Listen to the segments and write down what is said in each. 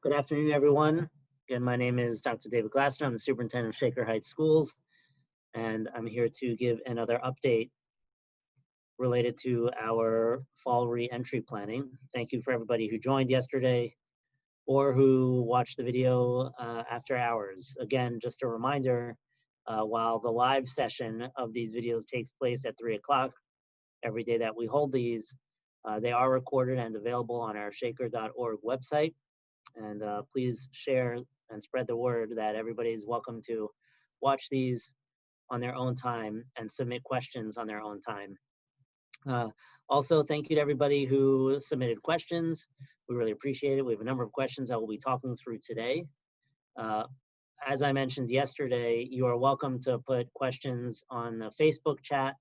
Good afternoon, everyone. Again, my name is Dr. David Glassner. I'm the Superintendent of Shaker Heights Schools, and I'm here to give another update related to our fall re-entry planning. Thank you for everybody who joined yesterday or who watched the video after hours. Again, just a reminder, while the live session of these videos takes place at 3 o'clock every day that we hold these, they are recorded and available on our shaker.org website. And please share and spread the word that everybody is welcome to watch these on their own time and submit questions on their own time. Also, thank you to everybody who submitted questions. We really appreciate it. We have a number of questions that we'll be talking through today. As I mentioned yesterday, you are welcome to put questions on the Facebook chat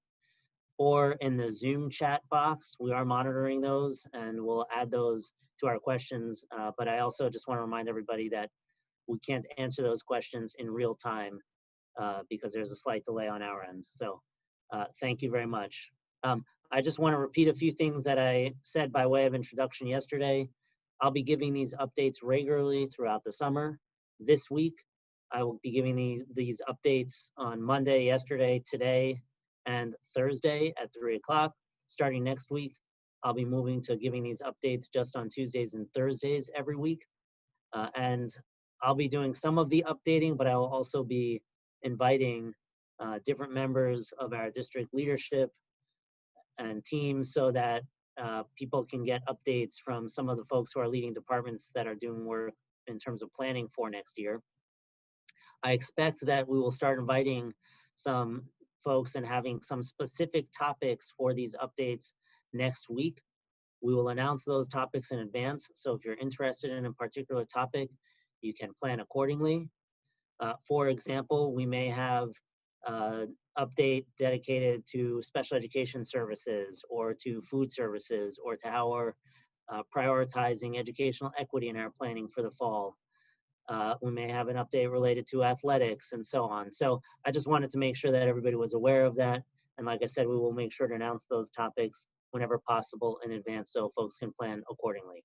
or in the Zoom chat box. We are monitoring those and we'll add those to our questions. But I also just want to remind everybody that we can't answer those questions in real time because there's a slight delay on our end. So thank you very much. I just want to repeat a few things that I said by way of introduction yesterday. I'll be giving these updates regularly throughout the summer. This week, I will be giving these updates on Monday, yesterday, today, and Thursday at 3 o'clock. Starting next week, I'll be moving to giving these updates just on Tuesdays and Thursdays every week. And I'll be doing some of the updating, but I will also be inviting different members of our district leadership and team so that people can get updates from some of the folks who are leading departments that are doing work in terms of planning for next year. I expect that we will start inviting some folks and having some specific topics for these updates next week. We will announce those topics in advance. So if you're interested in a particular topic, you can plan accordingly. For example, we may have update dedicated to special education services or to food services or to how we're prioritizing educational equity in our planning for the fall. We may have an update related to athletics and so on. So I just wanted to make sure that everybody was aware of that. And like I said, we will make sure to announce those topics whenever possible in advance so folks can plan accordingly.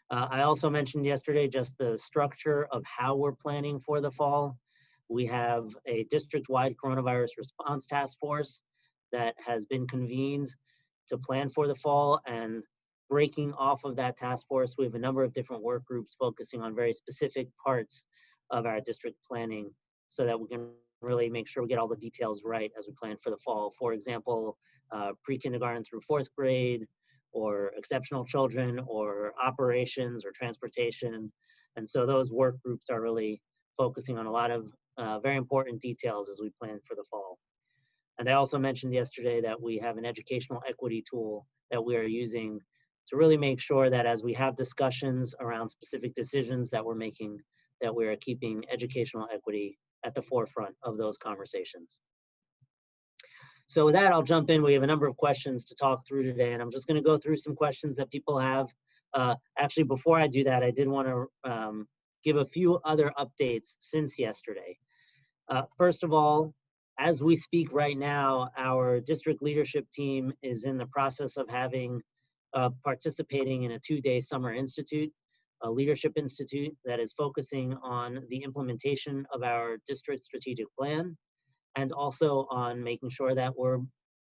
I also mentioned yesterday just the structure of how we're planning for the fall. We have a district-wide coronavirus response task force that has been convened to plan for the fall, and breaking off of that task force, we have a number of different work groups focusing on very specific parts of our district planning so that we can really make sure we get all the details right as we plan for the fall. For example, pre-kindergarten through 4th grade, or exceptional children, or operations, or transportation. And so those work groups are really focusing on a lot of very important details as we plan for the fall. And I also mentioned yesterday that we have an educational equity tool that we are using to really make sure that as we have discussions around specific decisions that we're making, that we are keeping educational equity at the forefront of those conversations. So with that, I'll jump in. We have a number of questions to talk through today, and I'm just going to go through some questions that people have. Actually, before I do that, I did want to give a few other updates since yesterday. First of all, as we speak right now, our district leadership team is in the process of having participating in a 2-day summer institute, a leadership institute that is focusing on the implementation of our district strategic plan and also on making sure that we're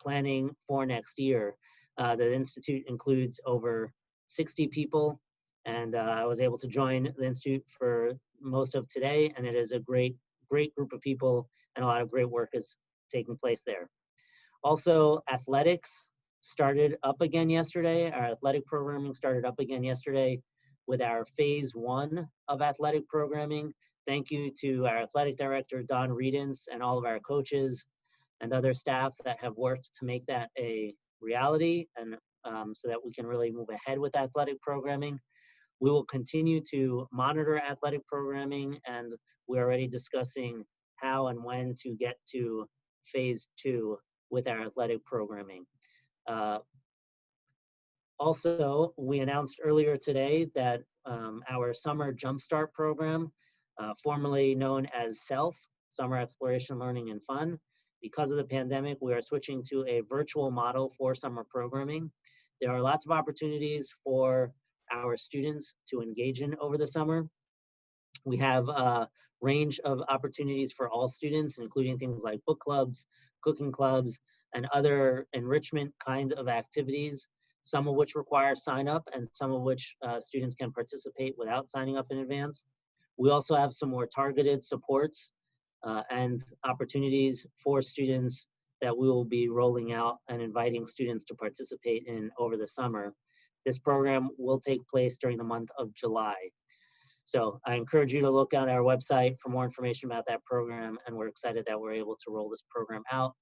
planning for next year. The institute includes over 60 people, and I was able to join the institute for most of today, and it is a great group of people, and a lot of great work is taking place there. Also, athletics started up again yesterday. Our athletic programming started up again yesterday with our phase 1 of athletic programming. Thank you to our athletic director, Don Reedens, and all of our coaches and other staff that have worked to make that a reality, and so that we can really move ahead with athletic programming. We will continue to monitor athletic programming, and we're already discussing how and when to get to phase 2 with our athletic programming. Also, we announced earlier today that our Summer Jumpstart program, formerly known as SELF, Summer Exploration, Learning, and Fun, because of the pandemic, we are switching to a virtual model for summer programming. There are lots of opportunities for our students to engage in over the summer. We have a range of opportunities for all students, including things like book clubs, cooking clubs, and other enrichment kind of activities, some of which require sign up and some of which students can participate without signing up in advance. We also have some more targeted supports and opportunities for students that we will be rolling out and inviting students to participate in over the summer. This program will take place during the month of July. So I encourage you to look at our website for more information about that program, and we're excited that we're able to roll this program out.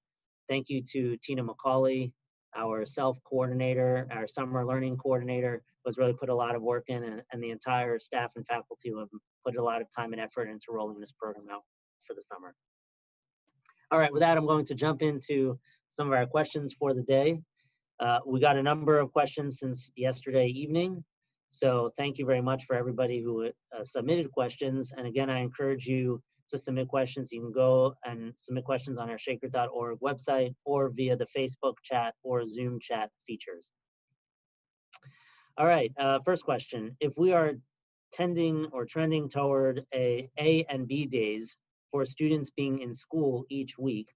Thank you to Tina McCauley, our SELF coordinator, our summer learning coordinator, who has really put a lot of work in, and the entire staff and faculty who have put a lot of time and effort into rolling this program out for the summer. All right, with that, I'm going to jump into some of our questions for the day. We got a number of questions since yesterday evening. So thank you very much for everybody who submitted questions. And again, I encourage you to submit questions. You can go and submit questions on our shaker.org website or via the Facebook chat or Zoom chat features. All right, first question. If we are tending or trending toward A and B days for students being in school each week,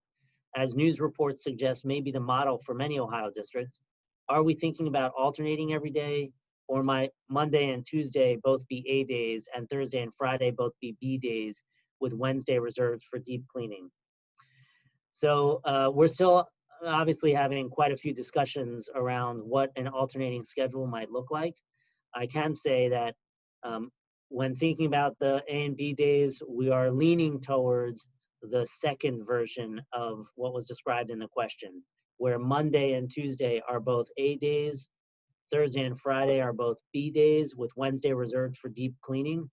as news reports suggest may be the model for many Ohio districts, are we thinking about alternating every day, or might Monday and Tuesday both be A days and Thursday and Friday both be B days, with Wednesday reserved for deep cleaning? So we're still obviously having quite a few discussions around what an alternating schedule might look like. I can say that when thinking about the A and B days, we are leaning towards the second version of what was described in the question, where Monday and Tuesday are both A days, Thursday and Friday are both B days, with Wednesday reserved for deep cleaning.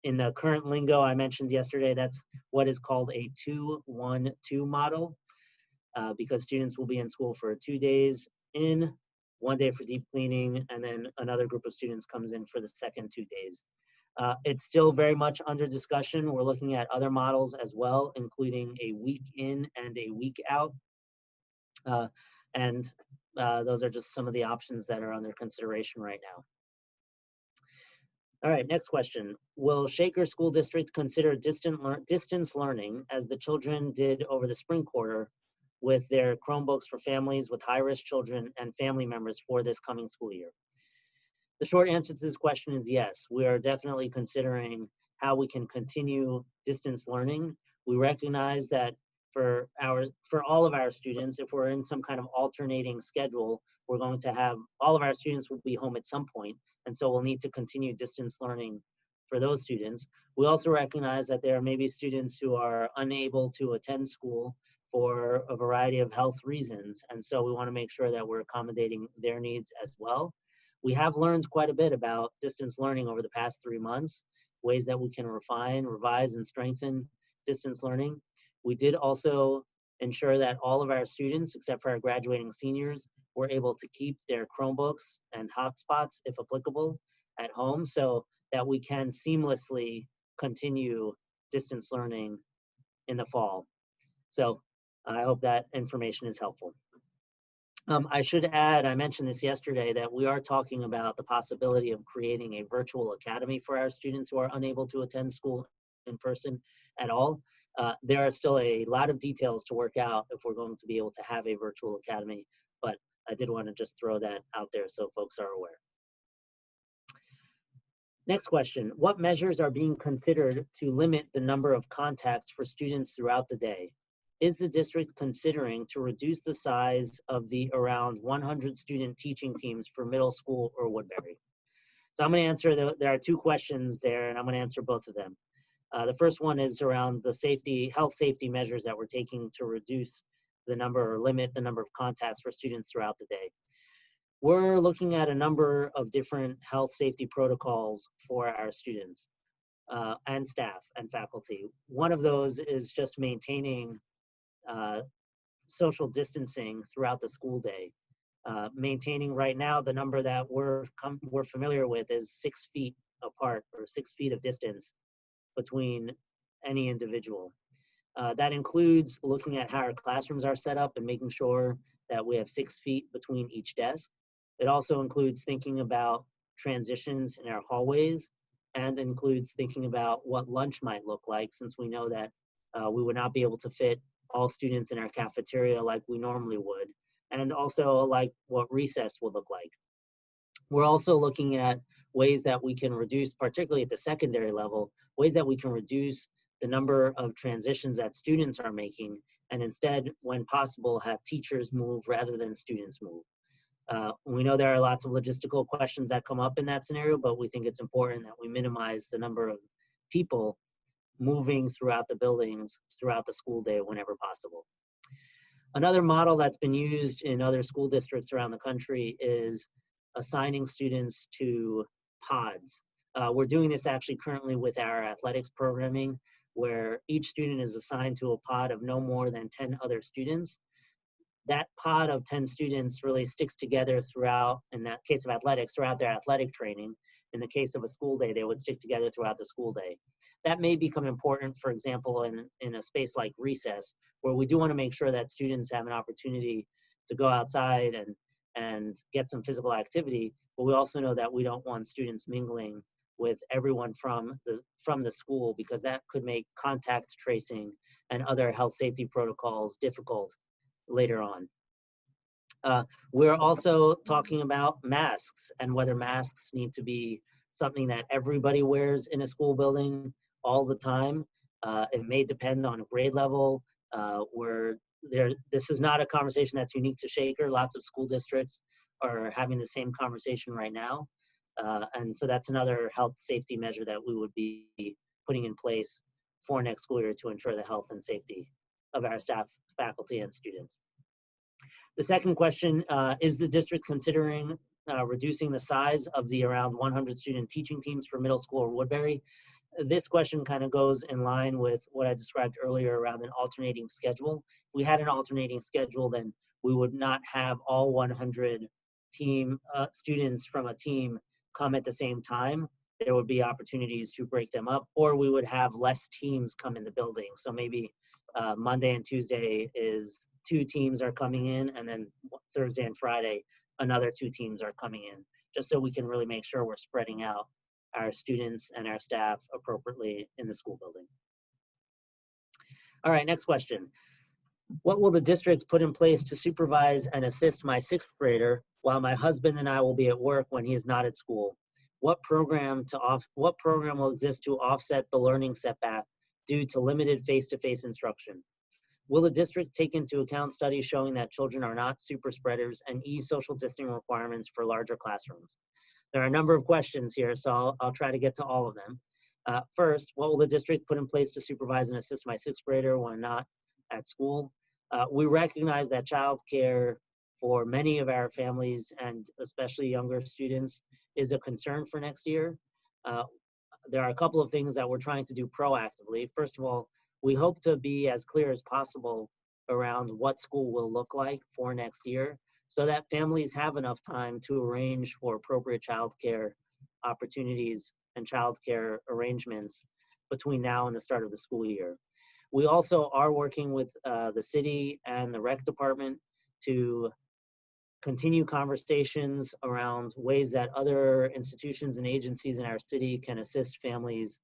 In the current lingo I mentioned yesterday, that's what is called a 2-1-2 model, because students will be in school for 2 days in, 1 day for deep cleaning, and then another group of students comes in for the second 2 days. It's still very much under discussion. We're looking at other models as well, including a week in and a week out. Those are just some of the options that are under consideration right now. All right, next question. Will Shaker School District consider distance learning as the children did over the spring quarter with their Chromebooks for families with high-risk children and family members for this coming school year? The short answer to this question is yes. We are definitely considering how we can continue distance learning. We recognize that for all of our students, if we're in some kind of alternating schedule, we're going to have all of our students will be home at some point, and so we'll need to continue distance learning for those students. We also recognize that there may be students who are unable to attend school for a variety of health reasons, and so we want to make sure that we're accommodating their needs as well. We have learned quite a bit about distance learning over the past 3 months, ways that we can refine, revise, and strengthen distance learning. We did also ensure that all of our students, except for our graduating seniors, were able to keep their Chromebooks and hotspots, if applicable, at home so that we can seamlessly continue distance learning in the fall. So I hope that information is helpful. I should add, I mentioned this yesterday, that we are talking about the possibility of creating a virtual academy for our students who are unable to attend school in person at all. There are still a lot of details to work out if we're going to be able to have a virtual academy, but I did want to just throw that out there so folks are aware. Next question, what measures are being considered to limit the number of contacts for students throughout the day? Is the district considering to reduce the size of the around 100 student teaching teams for middle school or Woodbury? So I'm going to answer, there are 2 questions there, and I'm going to answer both of them. The first one is around the health safety measures that we're taking to reduce the number or limit the number of contacts for students throughout the day. We're looking at a number of different health safety protocols for our students and staff and faculty. One of those is just maintaining social distancing throughout the school day. Maintaining right now, the number that we're familiar with is 6 feet apart, or 6 feet of distance between any individual. That includes looking at how our classrooms are set up and making sure that we have 6 feet between each desk. It also includes thinking about transitions in our hallways, and includes thinking about what lunch might look like, since we know that we would not be able to fit all students in our cafeteria like we normally would, and also like what recess would look like. We're also looking at ways that we can reduce, particularly at the secondary level, ways that we can reduce the number of transitions that students are making, and instead, when possible, have teachers move rather than students move. We know there are lots of logistical questions that come up in that scenario, but we think it's important that we minimize the number of people moving throughout the buildings throughout the school day whenever possible. Another model that's been used in other school districts around the country is assigning students to pods. We're doing this actually currently with our athletics programming, where each student is assigned to a pod of no more than 10 other students. That pod of 10 students really sticks together throughout, in that case of athletics, throughout their athletic training. In the case of a school day, they would stick together throughout the school day. That may become important, for example, in a space like recess, where we do want to make sure that students have an opportunity to go outside and get some physical activity, but we also know that we don't want students mingling with everyone from the school, because that could make contact tracing and other health safety protocols difficult later on. We're also talking about masks and whether masks need to be something that everybody wears in a school building all the time. It may depend on grade level. This is not a conversation that's unique to Shaker. Lots of school districts are having the same conversation right now. And so that's another health safety measure that we would be putting in place for next school year to ensure the health and safety of our staff, faculty, and students. The second question, is the district considering reducing the size of the around 100 student teaching teams for middle school or Woodbury? This question kind of goes in line with what I described earlier around an alternating schedule. If we had an alternating schedule, then we would not have all 100 students from a team come at the same time. There would be opportunities to break them up, or we would have less teams come in the building. So maybe Monday and Tuesday is 2 teams are coming in, and then Thursday and Friday, another 2 teams are coming in, just so we can really make sure we're spreading out our students and our staff appropriately in the school building. All right, next question. What will the district put in place to supervise and assist my 6th grader while my husband and I will be at work when he is not at school? What program will exist to offset the learning setback due to limited face-to-face instruction? Will the district take into account studies showing that children are not super spreaders and ease social distancing requirements for larger classrooms? There are a number of questions here, so I'll try to get to all of them. First, what will the district put in place to supervise and assist my 6th grader when not at school? We recognize that childcare for many of our families, and especially younger students, is a concern for next year. There are a couple of things that we're trying to do proactively. First of all, we hope to be as clear as possible around what school will look like for next year, so that families have enough time to arrange for appropriate childcare opportunities and childcare arrangements between now and the start of the school year. We also are working with the city and the rec department to continue conversations around ways that other institutions and agencies in our city can assist families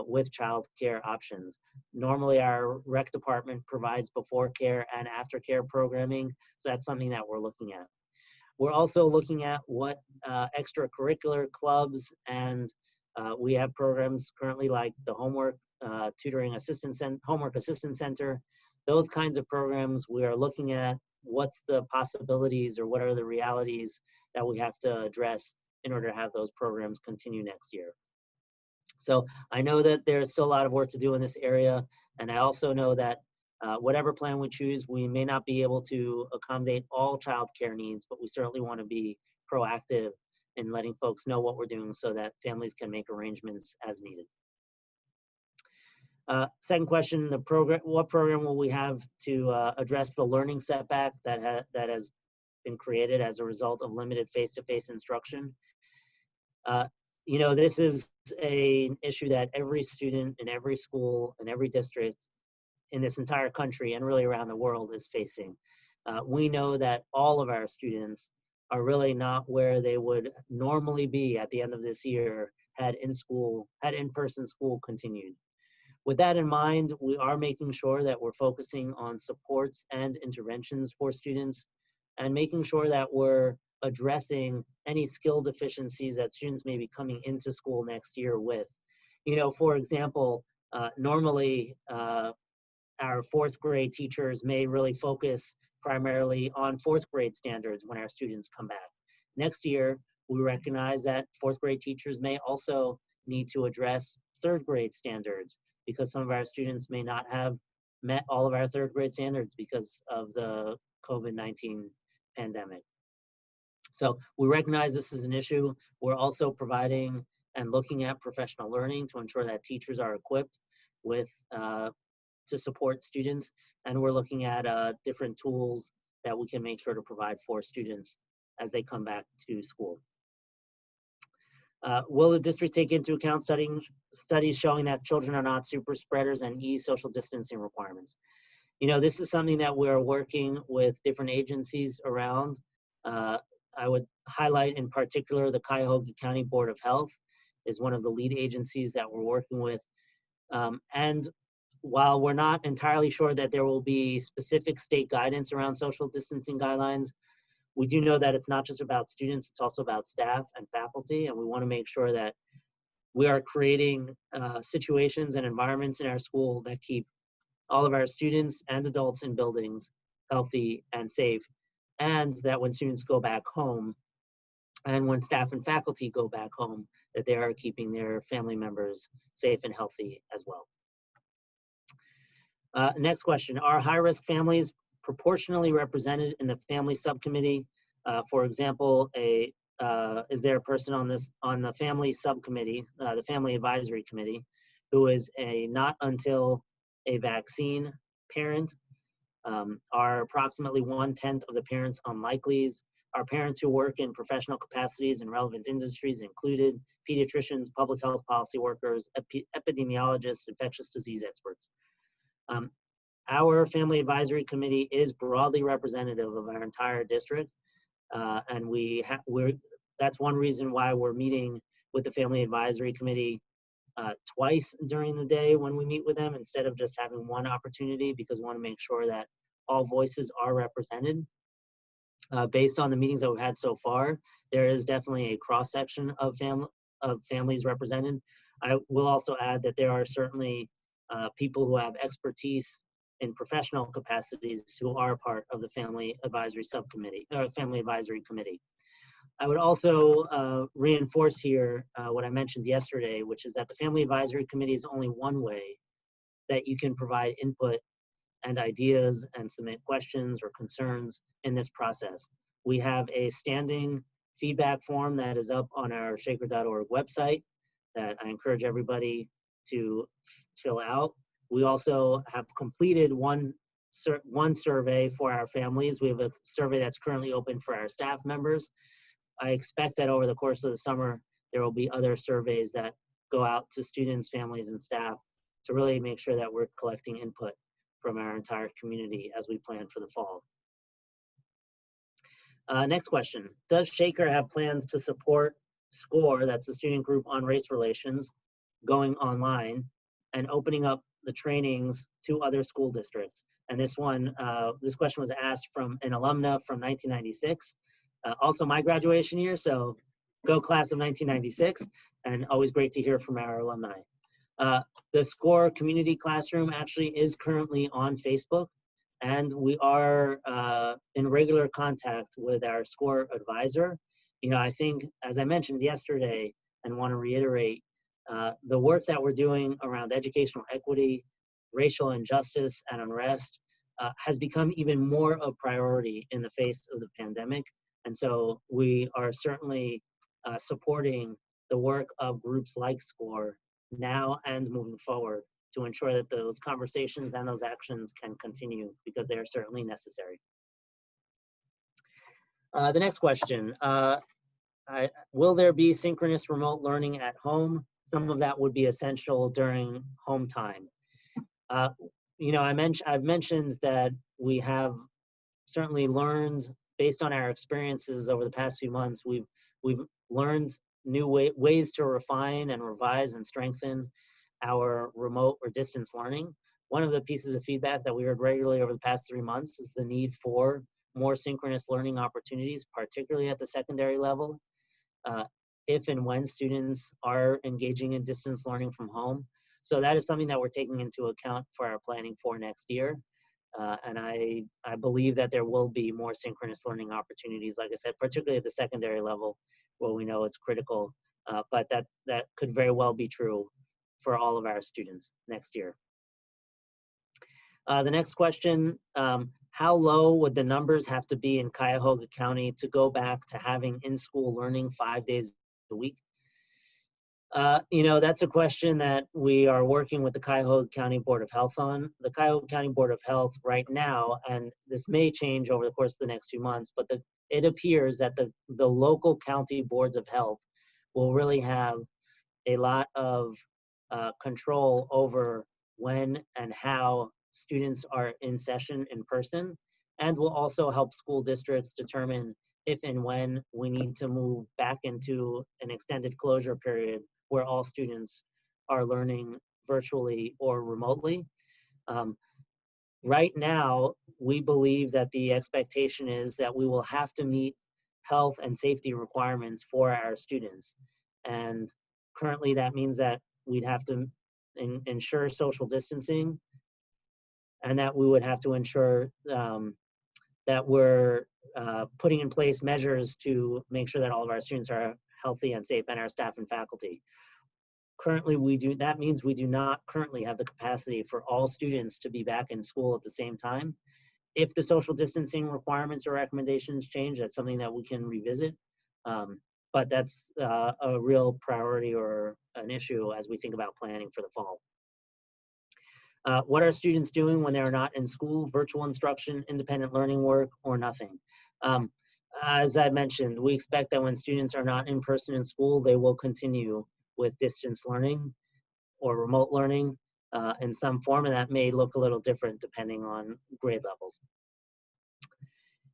with child care options. Normally our rec department provides before care and after care programming, so that's something that we're looking at. We're also looking at what extracurricular clubs, and we have programs currently like the homework assistance center. Those kinds of programs, we are looking at what's the possibilities or what are the realities that we have to address in order to have those programs continue next year. So I know that there's still a lot of work to do in this area, and I also know that whatever plan we choose, we may not be able to accommodate all child care needs, but we certainly want to be proactive in letting folks know what we're doing so that families can make arrangements as needed. Second question, what program will we have to address the learning setback that has been created as a result of limited face-to-face instruction? You know, this is an issue that every student in every school in every district in this entire country and really around the world is facing. We know that all of our students are really not where they would normally be at the end of this year had in-person school continued. With that in mind, we are making sure that we're focusing on supports and interventions for students and making sure that we're addressing any skill deficiencies that students may be coming into school next year with. You know, for example, normally our fourth grade teachers may really focus primarily on fourth grade standards when our students come back. Next year, we recognize that fourth grade teachers may also need to address third grade standards because some of our students may not have met all of our third grade standards because of the COVID-19 pandemic. So we recognize this is an issue. We're also providing and looking at professional learning to ensure that teachers are equipped with to support students, and we're looking at different tools that we can make sure to provide for students as they come back to school. Will the district take into account studies showing that children are not super spreaders and ease social distancing requirements? You know, this is something that we're working with different agencies around. I would highlight in particular the Cuyahoga County Board of Health is one of the lead agencies that we're working with. And while we're not entirely sure that there will be specific state guidance around social distancing guidelines, we do know that it's not just about students, it's also about staff and faculty, and we want to make sure that we are creating situations and environments in our school that keep all of our students and adults in buildings healthy and safe, and that when students go back home and when staff and faculty go back home, that they are keeping their family members safe and healthy as well. Next question, are high-risk families proportionally represented in the family subcommittee? For example, is there a person on the family subcommittee, the family advisory committee, who is a not until a vaccine parent? Are approximately 1/10 of the parents unlikelies? Are parents who work in professional capacities in relevant industries included? Pediatricians, public health policy workers, epidemiologists, infectious disease experts. Our family advisory committee is broadly representative of our entire district, and that's one reason why we're meeting with the family advisory committee twice during the day when we meet with them instead of just having one opportunity, because we want to make sure that all voices are represented. Based on the meetings that we've had so far, there is definitely a cross-section of families represented. I will also add that there are certainly people who have expertise in professional capacities who are part of the family advisory subcommittee, or family advisory committee. I would also reinforce here what I mentioned yesterday, which is that the family advisory committee is only one way that you can provide input and ideas and submit questions or concerns in this process. We have a standing feedback form that is up on our shaker.org website that I encourage everybody to fill out. We also have completed one survey for our families. We have a survey that's currently open for our staff members. I expect that over the course of the summer, there will be other surveys that go out to students, families, and staff to really make sure that we're collecting input from our entire community as we plan for the fall. Next question, does Shaker have plans to support SCORE, that's the student group on race relations, going online and opening up the trainings to other school districts? And this question was asked from an alumna from 1996. Also my graduation year, so go class of 1996, and always great to hear from our alumni. The SCORE community classroom actually is currently on Facebook, and we are in regular contact with our SCORE advisor. You know, I think, as I mentioned yesterday, and want to reiterate, the work that we're doing around educational equity, racial injustice, and unrest has become even more a priority in the face of the pandemic. And so we are certainly supporting the work of groups like SCORE now and moving forward to ensure that those conversations and those actions can continue, because they are certainly necessary. The next question, will there be synchronous remote learning at home? Some of that would be essential during home time. You know, I've mentioned that we have certainly learned based on our experiences over the past few months, we've learned new ways to refine and revise and strengthen our remote or distance learning. One of the pieces of feedback that we heard regularly over the past 3 months is the need for more synchronous learning opportunities, particularly at the secondary level, if and when students are engaging in distance learning from home. So that is something that we're taking into account for our planning for next year. And I believe that there will be more synchronous learning opportunities, like I said, particularly at the secondary level, where we know it's critical. But that could very well be true for all of our students next year. The next question, how low would the numbers have to be in Cuyahoga County to go back to having in-school learning 5 days a week? That's a question that we are working with the Cuyahoga County Board of Health on. The Cuyahoga County Board of Health right now, and this may change over the course of the next few months, but it appears that the local county boards of health will really have a lot of control over when and how students are in session in person, and will also help school districts determine if and when we need to move back into an extended closure period where all students are learning virtually or remotely. Right now, we believe that the expectation is that we will have to meet health and safety requirements for our students. And currently that means that we'd have to ensure social distancing, and that we would have to ensure that we're putting in place measures to make sure that all of our students are healthy and safe, and our staff and faculty. Currently, that means we do not currently have the capacity for all students to be back in school at the same time. If the social distancing requirements or recommendations change, that's something that we can revisit. But that's a real priority or an issue as we think about planning for the fall. What are students doing when they're not in school? Virtual instruction, independent learning work, or nothing? As I mentioned, we expect that when students are not in person in school, they will continue with distance learning or remote learning in some form, and that may look a little different depending on grade levels.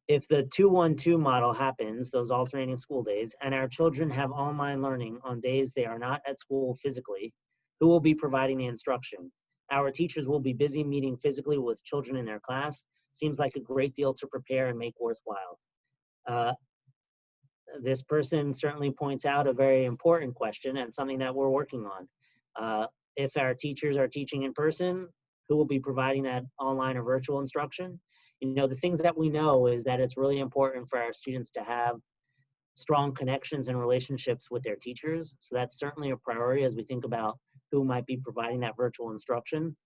If the 2-1-2 model happens, those alternating school days, and our children have online learning on days they are not at school physically, who will be providing the instruction? Our teachers will be busy meeting physically with children in their class. Seems like a great deal to prepare and make worthwhile. This person certainly points out a very important question and something that we're working on. If our teachers are teaching in person, who will be providing that online or virtual instruction? The things that we know is that it's really important for our students to have strong connections and relationships with their teachers. So that's certainly a priority as we think about who might be providing that virtual instruction.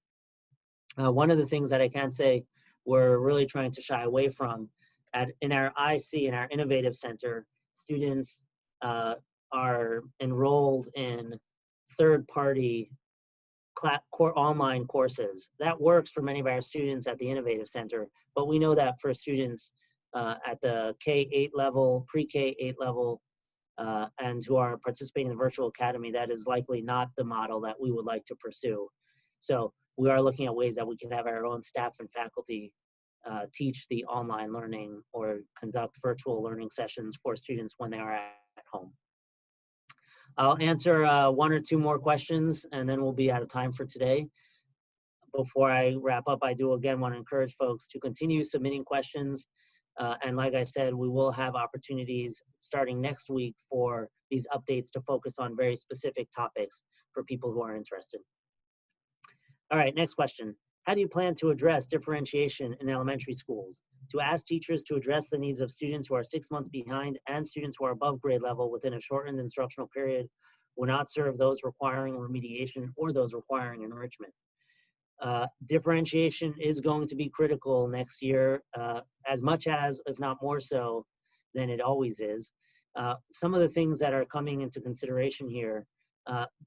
One of the things that I can say we're really trying to shy away from in our IC, in our Innovative Center, students are enrolled in third-party online courses. That works for many of our students at the Innovative Center, but we know that for students at the K-8 level, pre-K-8 level, and who are participating in the virtual academy, that is likely not the model that we would like to pursue. So we are looking at ways that we can have our own staff and faculty teach the online learning or conduct virtual learning sessions for students when they are at home. I'll answer one or two more questions and then we'll be out of time for today. Before I wrap up, I do again want to encourage folks to continue submitting questions. And like I said, we will have opportunities starting next week for these updates to focus on very specific topics for people who are interested. All right, next question. How do you plan to address differentiation in elementary schools? To ask teachers to address the needs of students who are 6 months behind and students who are above grade level within a shortened instructional period will not serve those requiring remediation or those requiring enrichment. Differentiation is going to be critical next year, as much as, if not more so, than it always is. Some of the things that are coming into consideration here,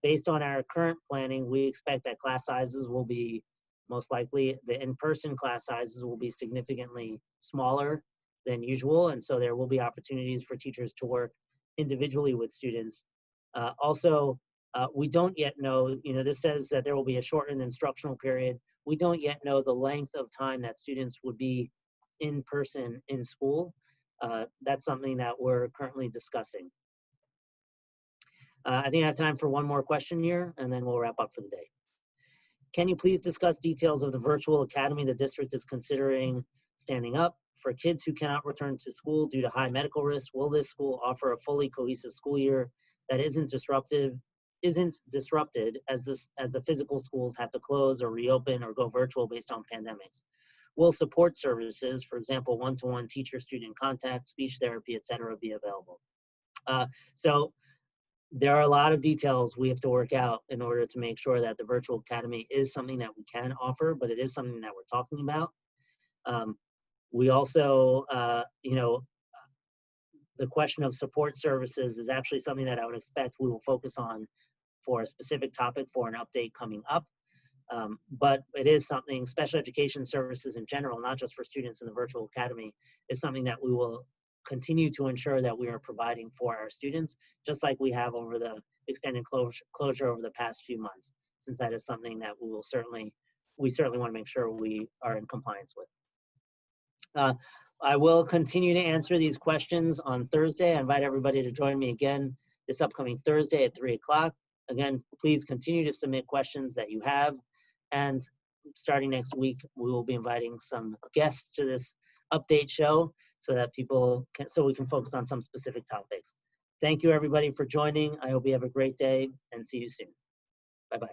based on our current planning, we expect that class sizes will be most likely, the in-person class sizes will be significantly smaller than usual, and so there will be opportunities for teachers to work individually with students. Also, we don't yet know, this says that there will be a shortened instructional period. We don't yet know the length of time that students would be in person in school. that's something that we're currently discussing. I think I have time for one more question here, and then we'll wrap up for the day. Can you please discuss details of the virtual academy the district is considering standing up? For kids who cannot return to school due to high medical risk, will this school offer a fully cohesive school year that isn't disrupted as the physical schools have to close or reopen or go virtual based on pandemics? Will support services, for example, one-to-one teacher-student contact, speech therapy, etc., be available? So there are a lot of details we have to work out in order to make sure that the virtual academy is something that we can offer, but it is something that we're talking about. We also, the question of support services is actually something that I would expect we will focus on for a specific topic for an update coming up. But it is something, special education services in general, not just for students in the virtual academy, is something that we will continue to ensure that we are providing for our students, just like we have over the extended closure over the past few months, since that is something that we certainly want to make sure we are in compliance with. I will continue to answer these questions on Thursday. I invite everybody to join me again this upcoming Thursday at 3 o'clock. Again, please continue to submit questions that you have. And starting next week, we will be inviting some guests to this update show so that we can focus on some specific topics. Thank you everybody for joining. I hope you have a great day and see you soon. Bye-bye.